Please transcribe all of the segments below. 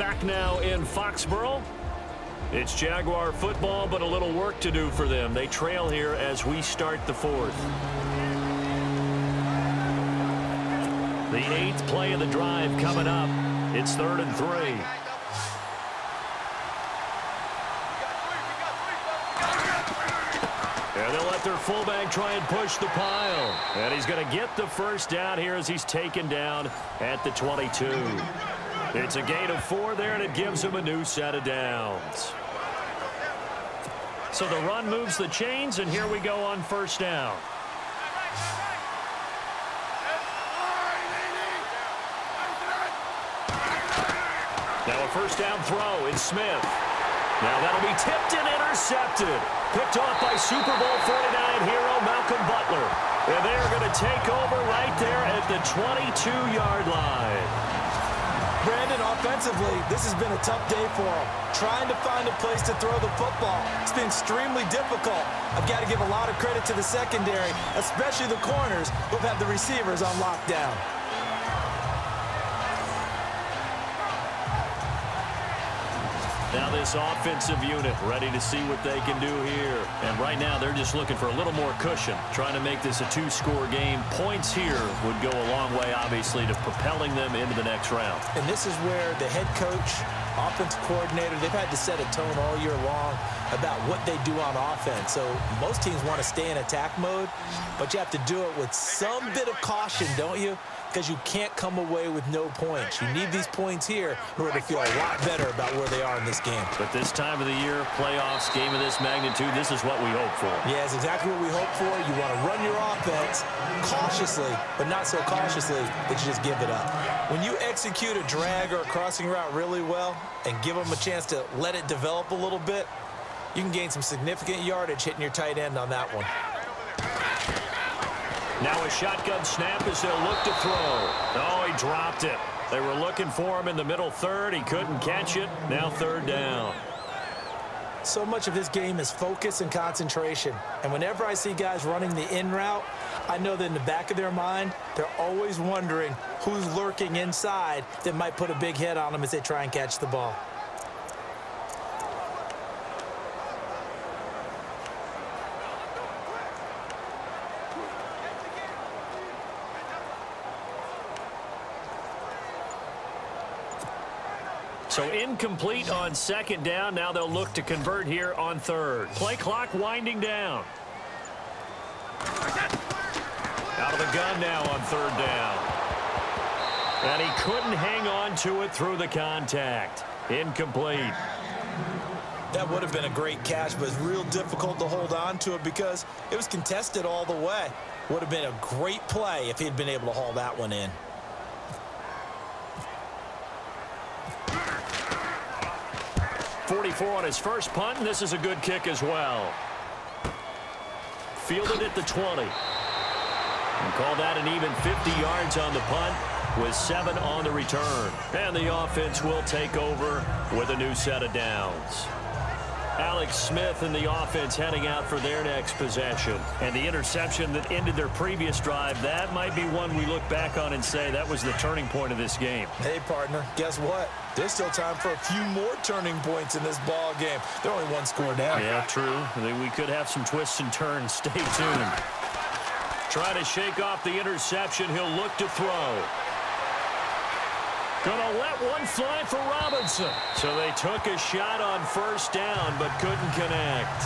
back now in Foxborough. It's Jaguar football, but a little work to do for them. They trail here as we start the fourth. The 8th play of the drive coming up. It's 3rd and 3. And they'll let their fullback try and push the pile. And he's going to get the first down here as he's taken down at the 22. It's a gain of 4 there, and it gives him a new set of downs. So the run moves the chains, and here we go on first down. Now a first down throw. It's Smith. Now that'll be tipped and intercepted. Picked off by Super Bowl 49 hero Malcolm Butler. And they're going to take over right there at the 22-yard line. Brandon, offensively, this has been a tough day for him. Trying to find a place to throw the football. It's been extremely difficult. I've got to give a lot of credit to the secondary, especially the corners who have had the receivers on lockdown. Now this offensive unit ready to see what they can do here. And right now they're just looking for a little more cushion, trying to make this a 2-score game. Points here would go a long way, obviously, to propelling them into the next round. And this is where the head coach, offensive coordinator, they've had to set a tone all year long about what they do on offense. So most teams want to stay in attack mode, but you have to do it with some bit of caution, don't you? Because you can't come away with no points. You need these points here in order to feel a lot better about where they are in this game. But this time of the year, playoffs, game of this magnitude, this is what we hope for. Yeah, it's exactly what we hope for. You want to run your offense cautiously, but not so cautiously that you just give it up. When you execute a drag or a crossing route really well and give them a chance to let it develop a little bit, you can gain some significant yardage hitting your tight end on that one. Now a shotgun snap as they'll look to throw. Oh, he dropped it. They were looking for him in the middle third. He couldn't catch it. Now 3rd down. So much of this game is focus and concentration. And whenever I see guys running the in route, I know that in the back of their mind, they're always wondering who's lurking inside that might put a big hit on them as they try and catch the ball. So incomplete on 2nd down. Now they'll look to convert here on 3rd. Play clock winding down. Out of the gun now on 3rd down. And he couldn't hang on to it through the contact. Incomplete. That would have been a great catch, but it's real difficult to hold on to it because it was contested all the way. Would have been a great play if he had been able to haul that one in. .44 on his first punt, and this is a good kick as well. Fielded at the 20. And call that an even 50 yards on the punt with 7 on the return. And the offense will take over with a new set of downs. Alex Smith and the offense heading out for their next possession. And the interception that ended their previous drive, that might be one we look back on and say that was the turning point of this game. Hey, partner, guess what? There's still time for a few more turning points in this ball game. They're only 1 score down. Yeah, true. We could have some twists and turns. Stay tuned. Trying to shake off the interception. He'll look to throw. Gonna let one fly for Robinson. So they took a shot on 1st down, but couldn't connect.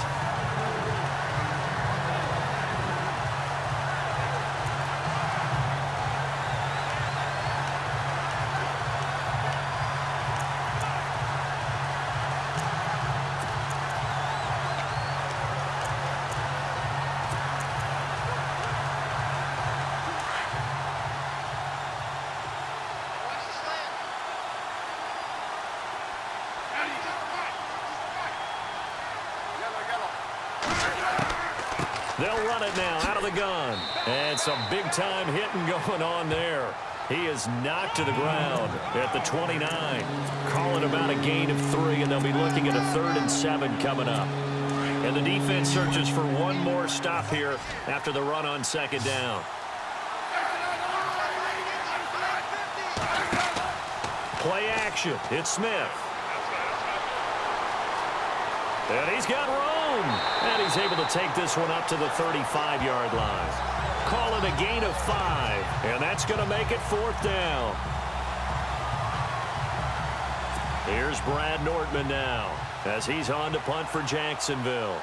They'll run it now out of the gun. And some big-time hitting going on there. He is knocked to the ground at the 29. Call it about a gain of 3, and they'll be looking at a 3rd and 7 coming up. And the defense searches for one more stop here after the run on 2nd down. Play action. It's Smith. And he's got room. And he's able to take this one up to the 35-yard line. Call it a gain of 5. And that's going to make it 4th down. Here's Brad Nortman now as he's on to punt for Jacksonville.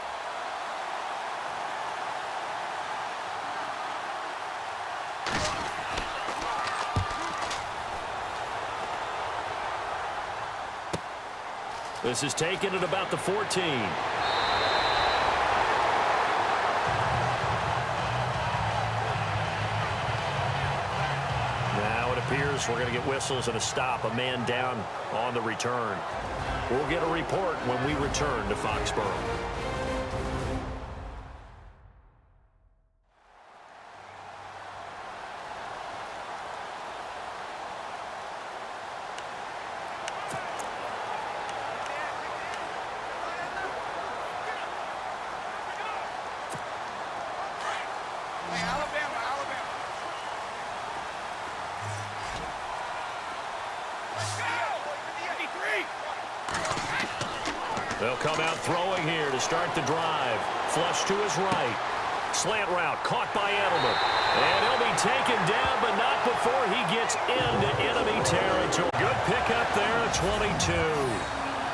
This is taken at about the 14. Now it appears we're going to get whistles and a stop. A man down on the return. We'll get a report when we return to Foxborough. They'll come out throwing here to start the drive. Flush to his right. Slant route caught by Edelman. And he'll be taken down, but not before he gets into enemy territory. Good pickup there at 22.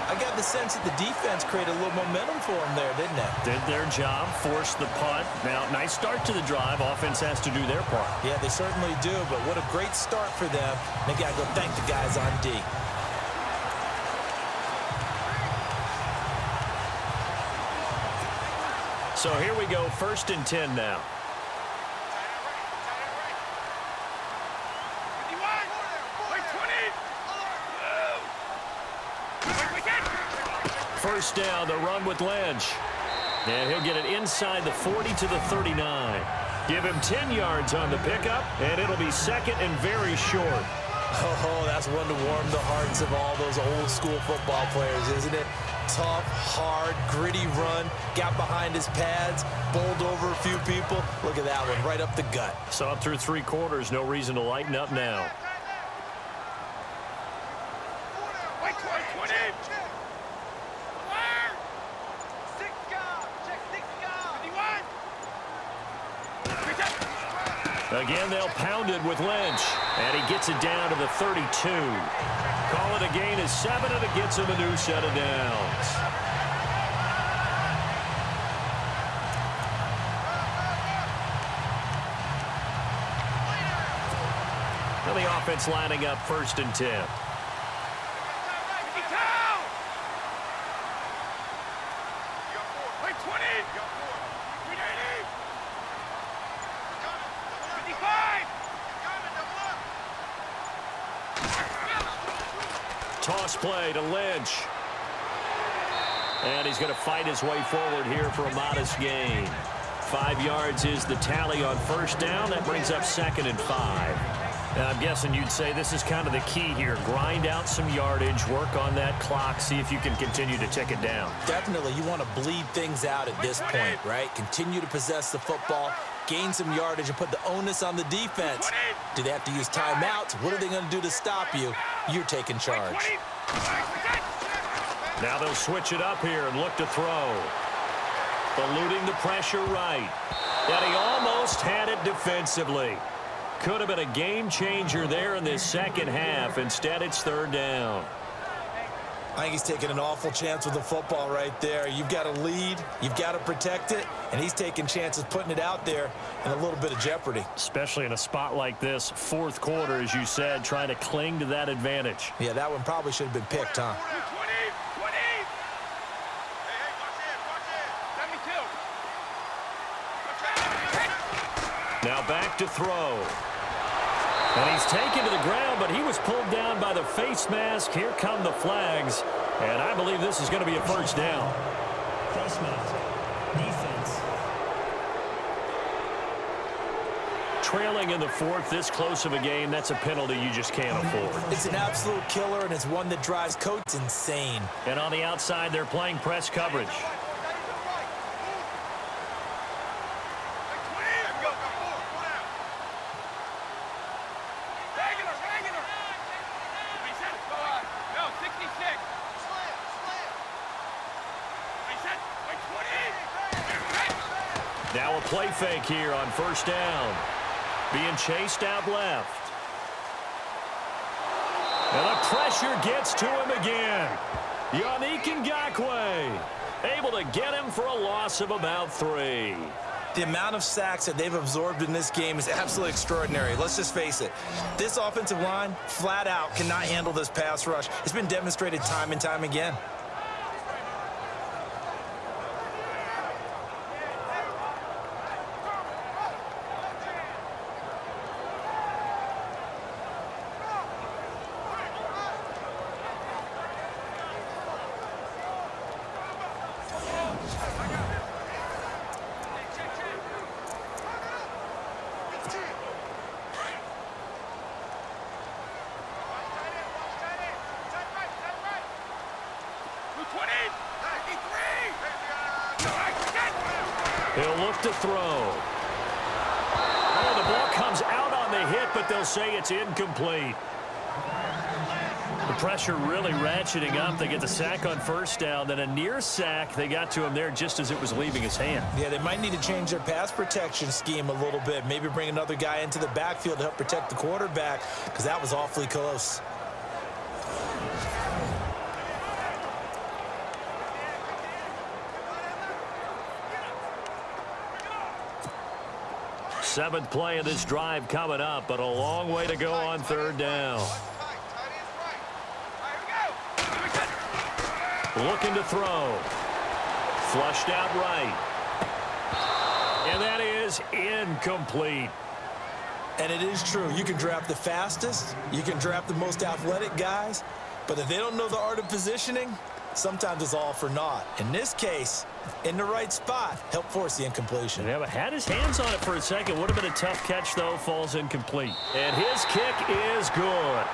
I got the sense that the defense created a little momentum for him there, didn't it? Did their job, forced the punt. Now, nice start to the drive. Offense has to do their part. Yeah, they certainly do, but what a great start for them. They got to go thank the guys on D. So here we go, 1st and 10 now. First down, the run with Lynch. And he'll get it inside the 40 to the 39. Give him 10 yards on the pickup, and it'll be 2nd and very short. Oh, that's one to warm the hearts of all those old school football players, isn't it? Tough, hard, gritty run, got behind his pads, bowled over a few people. Look at that one, right up the gut. Saw it through 3 quarters, no reason to lighten up now. Again, they'll pound it with Lynch. And he gets it down to the 32. Call it a gain of 7, and it gets him a new set of downs. Now the offense lining up 1st and 10. Toss play to Lynch. And he's going to fight his way forward here for a modest gain. 5 yards is the tally on 1st down. That brings up 2nd and 5. And I'm guessing you'd say this is kind of the key here. Grind out some yardage, work on that clock, see if you can continue to tick it down. Definitely. You want to bleed things out at this point, right? Continue to possess the football, gain some yardage, and put the onus on the defense. Do they have to use timeouts? What are they going to do to stop you? You're taking charge. Now they'll switch it up here and look to throw. Eluding the pressure right. And he almost had it defensively. Could have been a game changer there in this 2nd half. Instead, it's 3rd down. I think he's taking an awful chance with the football right there. You've got to lead, you've got to protect it, and he's taking chances putting it out there in a little bit of jeopardy. Especially in a spot like this, 4th quarter, as you said, trying to cling to that advantage. Yeah, that one probably should have been picked, huh? Now back to throw. And he's taken to the ground, but he was pulled down by the face mask. Here come the flags. And I believe this is going to be a 1st down. Face mask. Defense. Trailing in the 4th, this close of a game, that's a penalty you just can't afford. It's an absolute killer, and it's one that drives coaches insane. And on the outside, they're playing press coverage. Now a play fake here on first down. Being chased out left. And the pressure gets to him again. Yannick Ngakoue able to get him for a loss of about 3. The amount of sacks that they've absorbed in this game is absolutely extraordinary. Let's just face it. This offensive line, flat out, cannot handle this pass rush. It's been demonstrated time and time again. He'll look to throw. Oh, the ball comes out on the hit, but they'll say it's incomplete. The pressure really ratcheting up. They get the sack on first down, then a near sack. They got to him there just as it was leaving his hand. Yeah, they might need to change their pass protection scheme a little bit. Maybe bring another guy into the backfield to help protect the quarterback, because that was awfully close. Seventh play of this drive coming up, but a long way to go on third down. Looking to throw. Flushed out right. And that is incomplete. And it is true. You can draft the fastest. You can draft the most athletic guys. But if they don't know the art of positioning, sometimes it's all for naught. In this case, in the right spot, help force the incompletion. Yeah, but had his hands on it for a second. Would have been a tough catch, though. Falls incomplete. And his kick is good.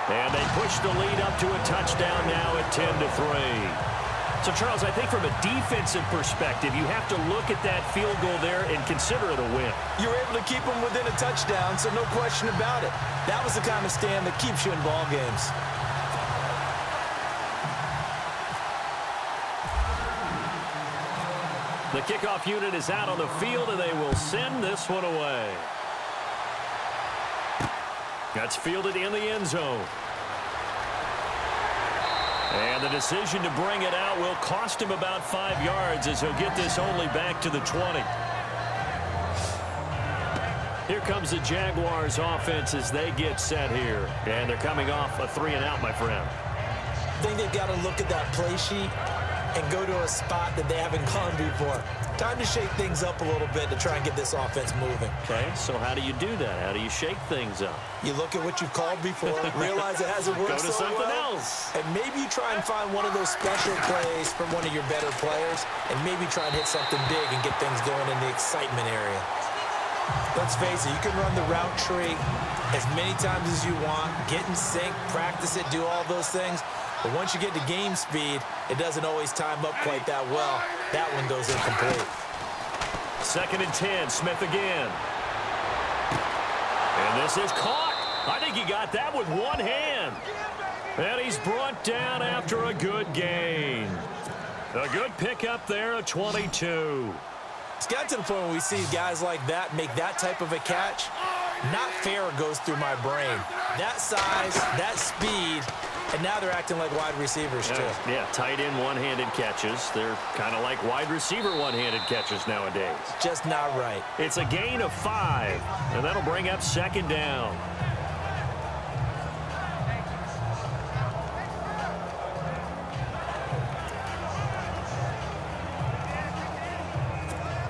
And they push the lead up to a touchdown now at 10-3. So, Charles, I think from a defensive perspective, you have to look at that field goal there and consider it a win. You were able to keep them within a touchdown, so no question about it. That was the kind of stand that keeps you in ball games. The kickoff unit is out on the field, and they will send this one away. That's fielded in the end zone. And the decision to bring it out will cost him about 5 yards as he'll get this only back to the 20. Here comes the Jaguars offense as they get set here. And they're coming off a 3-and-out, my friend. I think they've got to look at that play sheet and go to a spot that they haven't gone before. Time to shake things up a little bit to try and get this offense moving. Okay, so how do you do that? How do you shake things up? You look at what you've called before, realize it hasn't worked Go to so something well, else. and maybe you try and find one of those special plays from one of your better players, and maybe try and hit something big and get things going in the excitement area. Let's face it, you can run the route tree as many times as you want, get in sync, practice it, do all those things. But once you get to game speed, it doesn't always time up quite that well. That one goes incomplete. 2nd and 10, Smith again. And this is caught. I think he got that with one hand. And he's brought down after a good gain. A good pickup there at 22. It's got to the point where we see guys like that make that type of a catch. Not fair goes through my brain. That size, that speed, and now they're acting like wide receivers, too. Yeah, tight end one-handed catches. They're kind of like wide receiver one-handed catches nowadays. Just not right. It's a gain of 5, and that'll bring up 2nd down.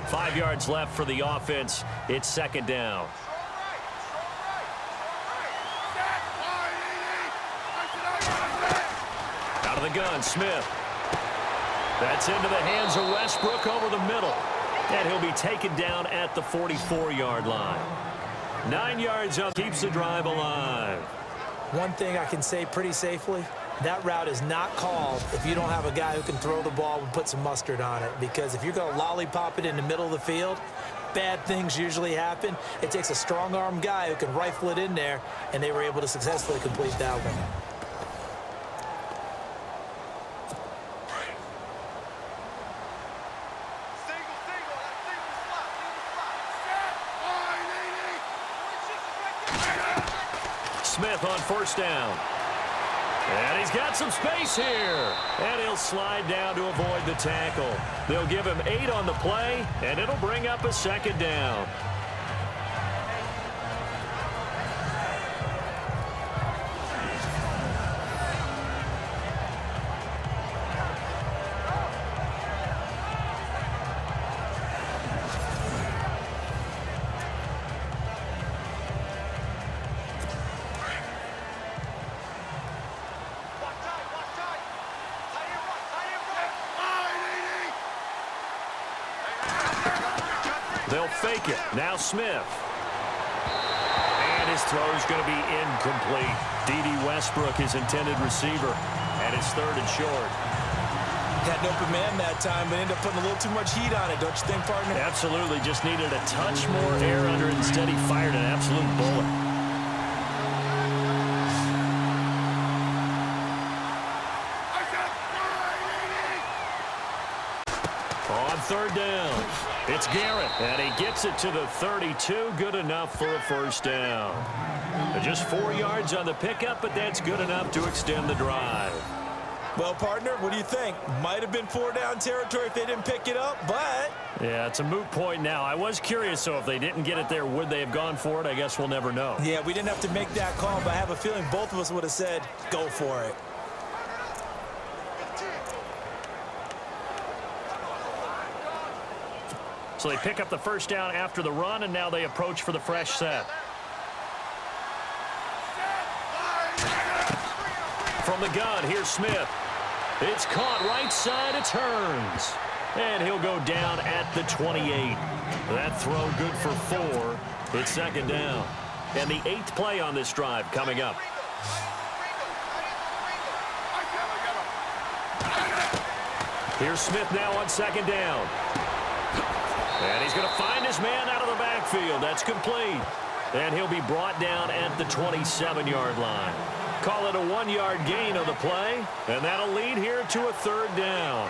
Five yards left for the offense. It's 2nd down. Out of the gun, Smith. That's into the hands of Westbrook over the middle. And he'll be taken down at the 44-yard line. 9 yards up, keeps the drive alive. One thing I can say pretty safely, that route is not called if you don't have a guy who can throw the ball and put some mustard on it. Because if you're going to lollipop it in the middle of the field, bad things usually happen. It takes a strong-arm guy who can rifle it in there, and they were able to successfully complete that one. Smith on first down. And he's got some space here. And he'll slide down to avoid the tackle. They'll give him 8 on the play, and it'll bring up a second down. They'll fake it. Now Smith. And his throw's going to be incomplete. D.D. Westbrook, his intended receiver. And it's 3rd and short. Had an open man that time, but ended up putting a little too much heat on it, don't you think, partner? Absolutely. Just needed a touch more air under it. Instead, he fired an absolute bullet. On 3rd down, it's Garrett, and he gets it to the 32. Good enough for a first down. Just 4 yards on the pickup, but that's good enough to extend the drive. Well, partner, what do you think? Might have been 4-down territory if they didn't pick it up, but... Yeah, it's a moot point now. I was curious, so if they didn't get it there, would they have gone for it? I guess we'll never know. Yeah, we didn't have to make that call, but I have a feeling both of us would have said, go for it. So they pick up the first down after the run, and now they approach for the fresh set. From the gun, here's Smith. It's caught right side, it turns. And he'll go down at the 28. That throw good for 4. It's 2nd down. And the 8th play on this drive coming up. Here's Smith now on 2nd down. And he's going to find his man out of the backfield. That's complete. And he'll be brought down at the 27-yard line. Call it a 1-yard gain on the play. And that'll lead here to a 3rd down.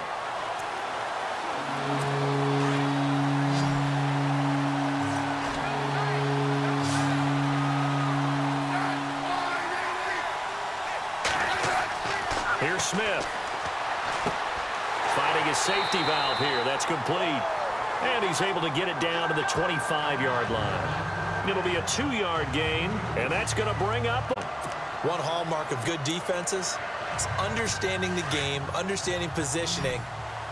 Here's Smith. Finding his safety valve here. That's complete. And he's able to get it down to the 25-yard line. It'll be a 2-yard gain, and that's going to bring up... One hallmark of good defenses is understanding the game, understanding positioning,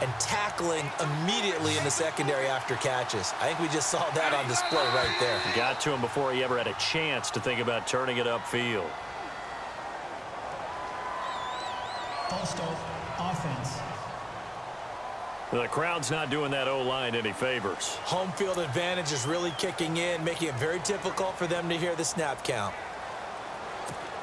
and tackling immediately in the secondary after catches. I think we just saw that on display right there. Got to him before he ever had a chance to think about turning it upfield. False start, offense. The crowd's not doing that O-line any favors. Home field advantage is really kicking in, making it very difficult for them to hear the snap count.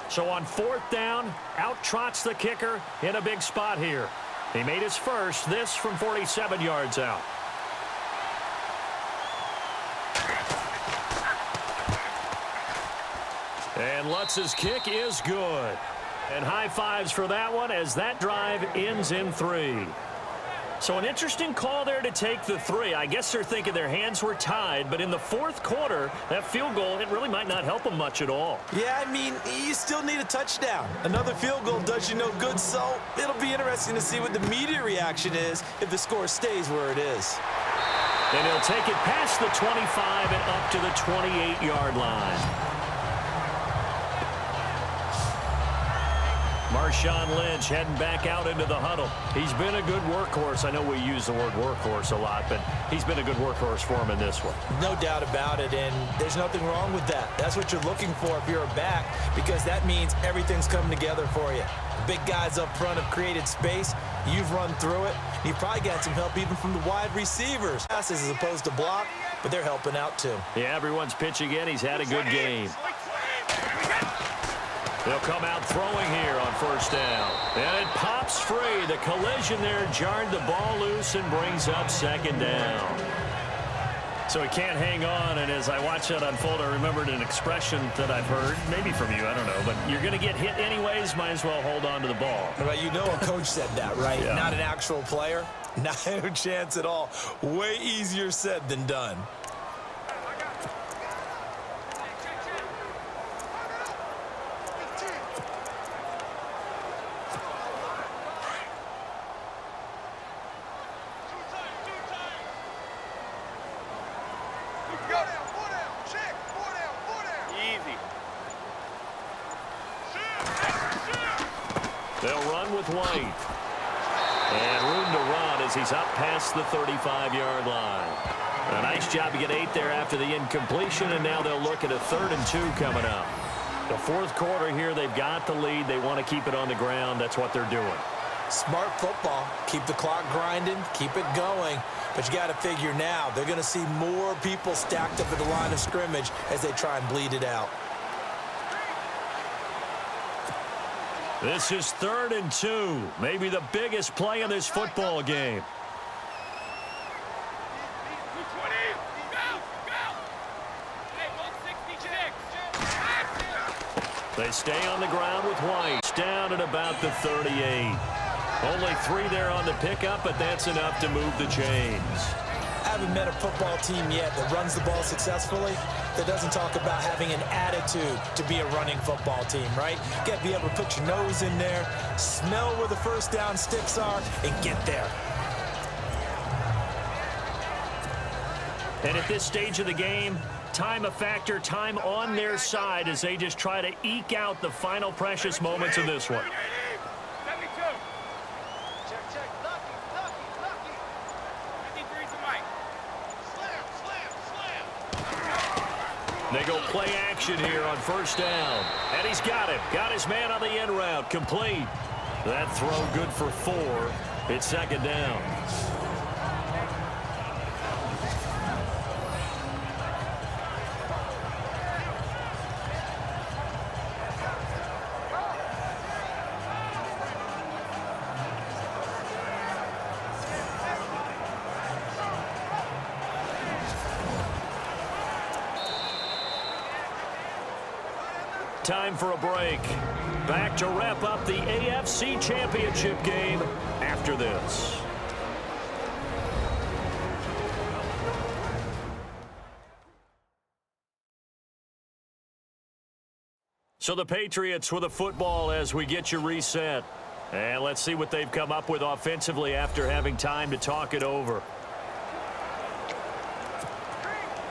So on 4th down, out trots the kicker in a big spot here. He made his first, this from 47 yards out. And Lutz's kick is good. And high fives for that one as that drive ends in 3. So an interesting call there to take the 3. I guess they're thinking their hands were tied, but in the 4th quarter, that field goal, it really might not help them much at all. Yeah, I mean, you still need a touchdown. Another field goal does you no good, so it'll be interesting to see what the media reaction is if the score stays where it is. And he'll take it past the 25 and up to the 28-yard line. Marshawn Lynch heading back out into the huddle. He's been a good workhorse. I know we use the word workhorse a lot, but he's been a good workhorse for him in this one. No doubt about it, and there's nothing wrong with that. That's what you're looking for if you're a back, because that means everything's coming together for you. The big guys up front have created space. You've run through it. You've probably got some help even from the wide receivers. Passes as opposed to block, but they're helping out too. Yeah, everyone's pitching in. He's had a good game. They'll come out throwing here on 1st down. And it pops free. The collision there jarred the ball loose and brings up 2nd down. So he can't hang on, and as I watch that unfold, I remembered an expression that I've heard, maybe from you, I don't know, but you're going to get hit anyways, might as well hold on to the ball. Well, you know a coach said that, right? Yeah. Not an actual player. Not a chance at all. Way easier said than done. with White. And room to run as he's up past the 35-yard line. A nice job to get 8 there after the incompletion, and now they'll look at a 3rd and 2 coming up. The fourth quarter here, they've got the lead. They want to keep it on the ground. That's what they're doing. Smart football. Keep the clock grinding. Keep it going. But you got to figure now they're going to see more people stacked up at the line of scrimmage as they try and bleed it out. This is 3rd and 2. Maybe the biggest play in this football game. They stay on the ground with White. Down at about the 38. Only 3 there on the pickup, but that's enough to move the chains. I haven't met a football team yet that runs the ball successfully that doesn't talk about having an attitude to be a running football team, right? You got to be able to put your nose in there, smell where the first down sticks are, and get there. And at this stage of the game, time a factor, time on their side as they just try to eke out the final precious moments of this one. They go play action here on first down. And he's got it. Got his man on the end route. Complete. That throw good for 4. It's 2nd down. Time for a break. Back to wrap up the AFC Championship game after this. So the Patriots with a football as we get you reset. And let's see what they've come up with offensively after having time to talk it over.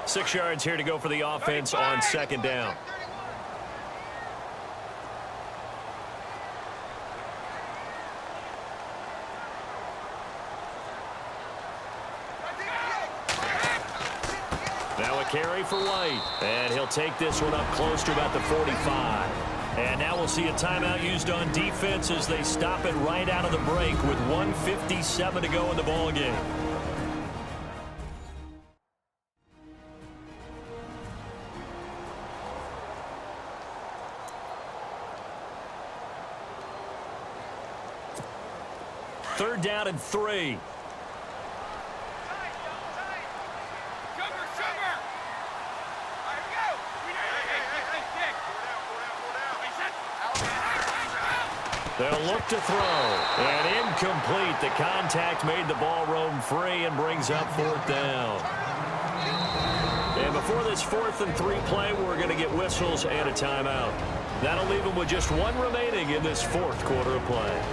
6 yards here to go for the offense on 2nd down. Now a carry for White. And he'll take this one up close to about the 45. And now we'll see a timeout used on defense as they stop it right out of the break with 1:57 to go in the ballgame. Third down and 3. They'll look to throw. And incomplete. The contact made the ball roam free and brings up 4th down. And before this 4th and 3 play, we're going to get whistles and a timeout. That'll leave them with just 1 remaining in this 4th quarter of play.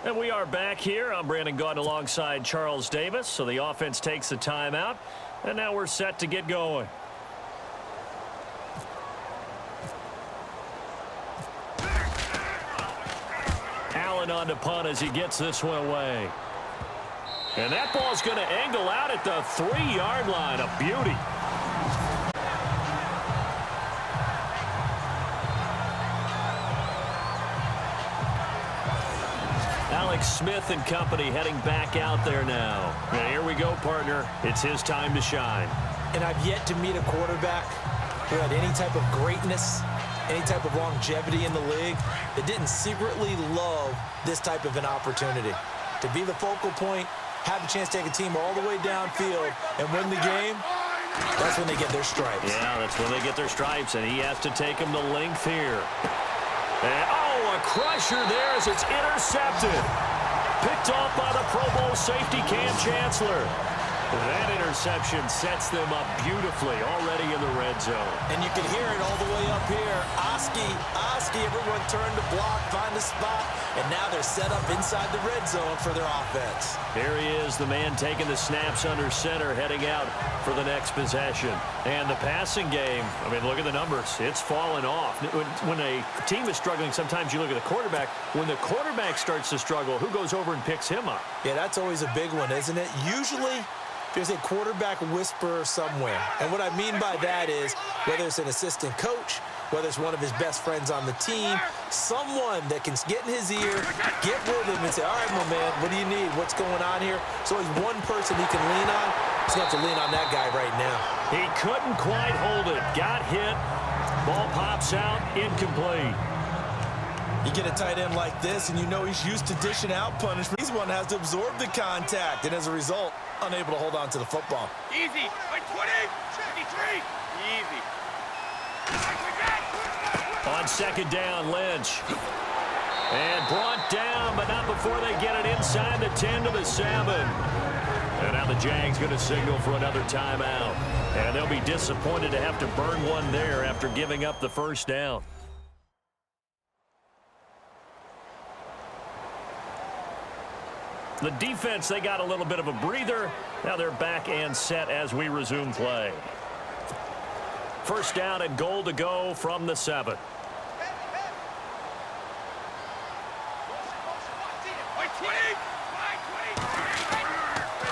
And we are back here. I'm Brandon Gaudin alongside Charles Davis. So the offense takes the timeout. And now we're set to get going. Allen on the punt as he gets this one away. And that ball's going to angle out at the 3-yard line. A beauty. Alex Smith and company heading back out there now. And here we go, partner. It's his time to shine. And I've yet to meet a quarterback who had any type of greatness, any type of longevity in the league that didn't secretly love this type of an opportunity. To be the focal point, have a chance to take a team all the way downfield and win the game, that's when they get their stripes. Yeah, that's when they get their stripes, and he has to take them the length here. And, a crusher there as it's intercepted. Picked off by the Pro Bowl safety Cam Chancellor. That interception sets them up beautifully already in the red red zone. And you can hear it all the way up here. Oski, everyone turn to block, find a spot, and now they're set up inside the red zone for their offense. Here he is, the man taking the snaps under center, heading out for the next possession. And the passing game, I mean, look at the numbers. It's fallen off. When a team is struggling, sometimes you look at the quarterback. When the quarterback starts to struggle, who goes over and picks him up? Yeah, that's always a big one, isn't it? Usually, there's a quarterback whisperer somewhere. And what I mean by that is, whether it's an assistant coach, whether it's one of his best friends on the team, someone that can get in his ear, get with him and say, all right, my man, what do you need? What's going on here? So he's one person he can lean on. He's going to have to lean on that guy right now. He couldn't quite hold it. Got hit. Ball pops out. Incomplete. You get a tight end like this, and you know he's used to dishing out punishment. He's the one that has to absorb the contact, and as a result, unable to hold on to the football. Easy. Like 20. 53. Easy. On second down, Lynch. And brought down, but not before they get it inside the 10 to the 7. And now the Jags going to signal for another timeout. And they'll be disappointed to have to burn one there after giving up the first down. The defense, they got a little bit of a breather. Now they're back and set as we resume play. First down and goal to go from the 7.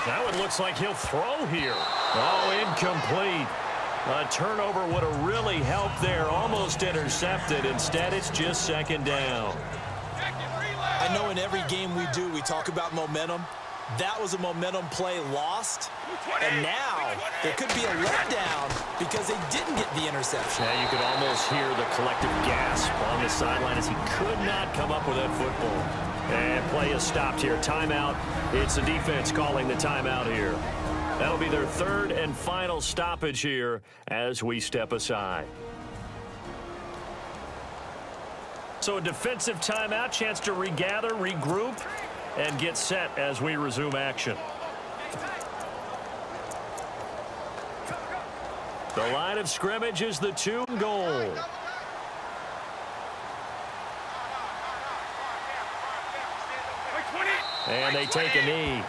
Now it looks like he'll throw here. Oh, incomplete. A turnover would have really helped there. Almost intercepted. Instead, it's just second down. I know in every game we do, we talk about momentum. That was a momentum play lost. And now there could be a letdown because they didn't get the interception. Yeah, you could almost hear the collective gasp on the sideline as he could not come up with that football. And play is stopped here. Timeout. It's the defense calling the timeout here. That'll be their third and final stoppage here as we step aside. So a defensive timeout, chance to regather, regroup, and get set as we resume action. The line of scrimmage is the 2 goal. And they take a knee.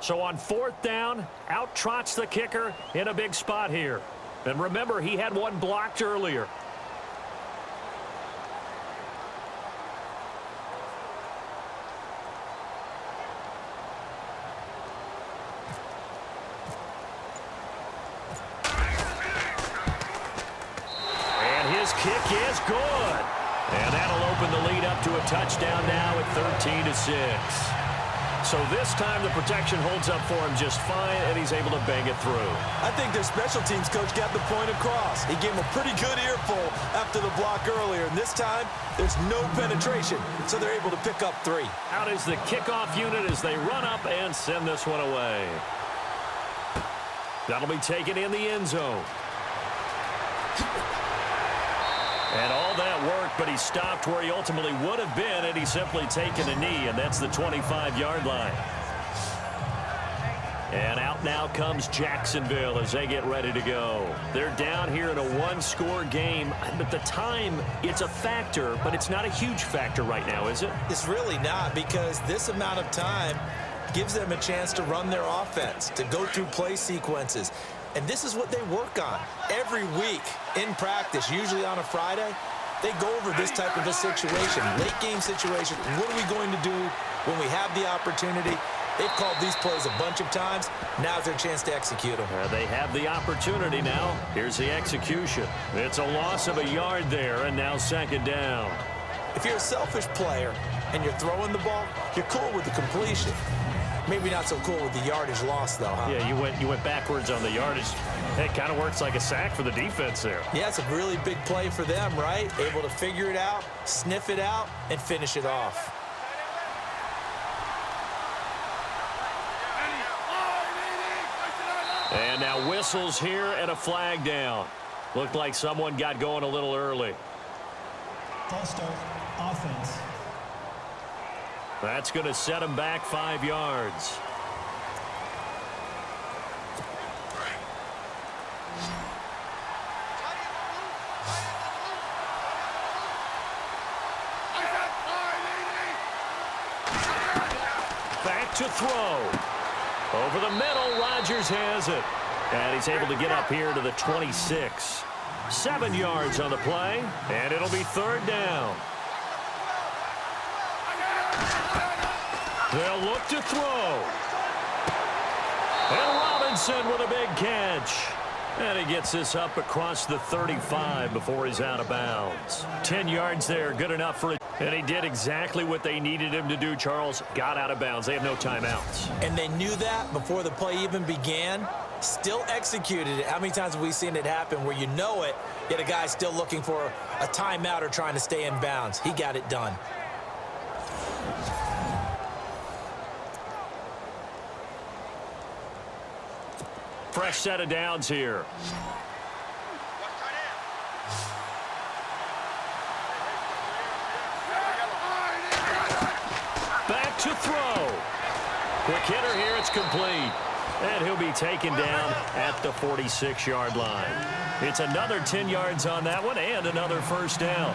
So on fourth down, out trots the kicker in a big spot here. And remember, he had one blocked earlier. And his kick is good. And that'll open the lead up to a touchdown now at 13-6. So this time the protection holds up for him just fine, and he's able to bang it through. I think their special teams coach got the point across. He gave him a pretty good earful after the block earlier, and this time there's no penetration, so they're able to pick up 3. Out is the kickoff unit as they run up and send this one away. That'll be taken in the end zone. And all that worked, but he stopped where he ultimately would have been, and he's simply taken a knee, and that's the 25-yard line. And out now comes Jacksonville as they get ready to go. They're down here in a one-score game, but the time, it's a factor, but it's not a huge factor right now, is it? It's really not, because this amount of time gives them a chance to run their offense, to go through play sequences. And this is what they work on every week in practice, usually on a Friday. They go over this type of a situation, late game situation. What are we going to do when we have the opportunity? They've called these plays a bunch of times. Now's their chance to execute them. They have the opportunity now. Here's the execution. It's a loss of a yard there, and now second down. If you're a selfish player and you're throwing the ball, you're cool with the completion. Maybe not so cool with the yardage loss, though, huh? Yeah, you went backwards on the yardage. It kind of works like a sack for the defense there. Yeah, it's a really big play for them, right? Able to figure it out, sniff it out, and finish it off. And now whistles here and a flag down. Looked like someone got going a little early. False start, offense. That's going to set him back 5 yards. Back to throw. Over the middle, Rodgers has it. And he's able to get up here to the 26. 7 yards on the play, and it'll be 3rd down. They'll look to throw. And Robinson with a big catch. And he gets this up across the 35 before he's out of bounds. 10 yards there, good enough for it. And he did exactly what they needed him to do, Charles. Got out of bounds. They have no timeouts. And they knew that before the play even began. Still executed it. How many times have we seen it happen where you know it, yet a guy's still looking for a timeout or trying to stay in bounds? He got it done. Fresh set of downs here. Back to throw. Quick hitter here. It's complete. And he'll be taken down at the 46-yard line. It's another 10 yards on that one and another 1st down.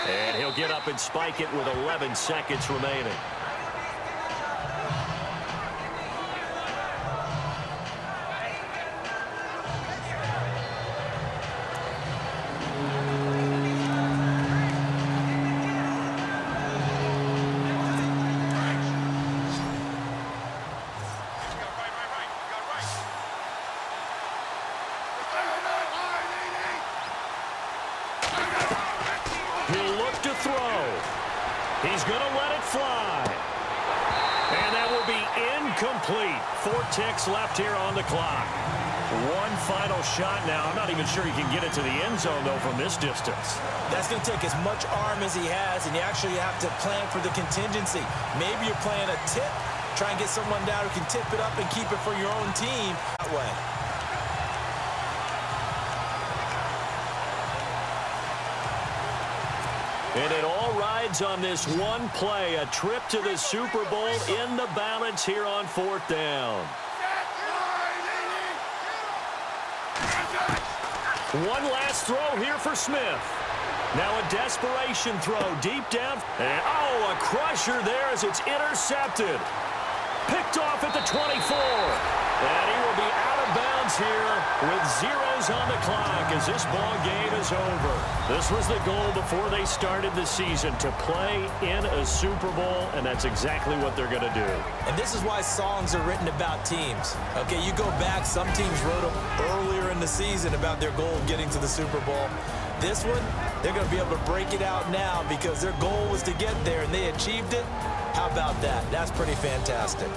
And he'll get up and spike it with 11 seconds remaining. He'll look to throw. He's going to let it fly. And that will be incomplete. 4 ticks left here on the clock. One final shot now. I'm not even sure he can get it to the end zone, though, from this distance. That's going to take as much arm as he has, and you actually have to plan for the contingency. Maybe you're playing a tip. Try and get someone down who can tip it up and keep it for your own team that way. And it all rides on this one play, a trip to the Super Bowl in the balance here on 4th down. One last throw here for Smith. Now a desperation throw deep down. And, oh, a crusher there as it's intercepted. Picked off at the 24. And he will be out of bounds here with zeros on the clock as this ball game is over. This was the goal before they started the season, to play in a Super Bowl, and that's exactly what they're going to do. And this is why songs are written about teams. Okay, you go back, some teams wrote them earlier in the season about their goal of getting to the Super Bowl. This one, they're going to be able to break it out now because their goal was to get there, and they achieved it. How about that? That's pretty fantastic.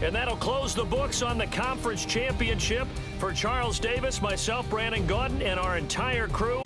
And that'll close the books on the conference championship. For Charles Davis, myself, Brandon Gaudin, and our entire crew,